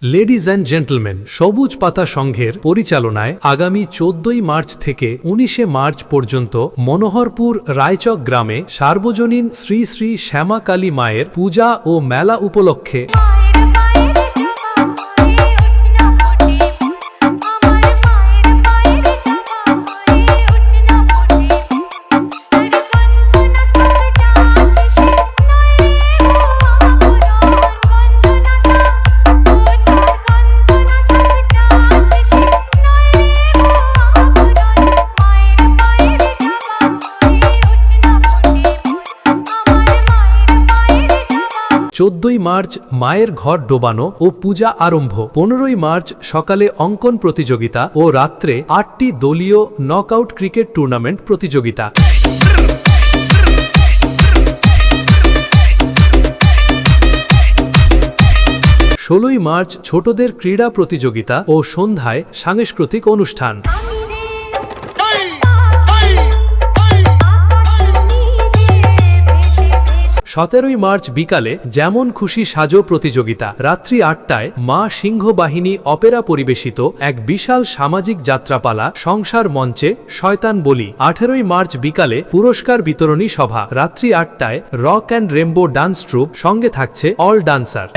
Ladies and gentleman, সবুজ পাতা সংঘের পরিচালনায় আগামী 14ই মার্চ থেকে 19শে মার্চ পর্যন্ত মনোহরপুর রায়চক গ্রামে সার্বজনীন শ্রী শ্রী শ্যামা কালী মায়ের পূজা ও মেলা উপলক্ষে চোদ্দই মার্চ মায়ের ঘর ডোবানো ও পূজা আরম্ভ। 15ই মার্চ সকালে অঙ্কন প্রতিযোগিতা ও রাত্রে 8টি দলীয় নকআউট ক্রিকেট টুর্নামেন্ট প্রতিযোগিতা। 16ই মার্চ ছোটদের ক্রীড়া প্রতিযোগিতা ও সন্ধ্যায় সাংস্কৃতিক অনুষ্ঠান। 17ই মার্চ বিকালে যেমন খুশি সাজো প্রতিযোগিতা। রাত্রি 8টায় মা সিংহ বাহিনী অপেরা পরিবেশিত এক বিশাল সামাজিক যাত্রাপালা সংসার মঞ্চে শয়তান বলি। 18ই মার্চ বিকালে পুরস্কার বিতরণী সভা। রাত্রি 8টায় rock and rainbow dance troupe, সঙ্গে থাকছে অল ডান্সার।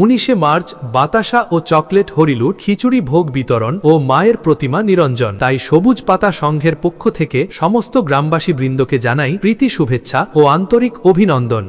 19শে মার্চ বাতাসা ও চকলেট হরিলুট, খিচুড়ি ভোগ বিতরণ ও মায়ের প্রতিমা নিরঞ্জন। তাই সবুজ পাতা সংঘের পক্ষ থেকে সমস্ত গ্রামবাসী বৃন্দকে জানাই প্রীতি শুভেচ্ছা ও আন্তরিক অভিনন্দন।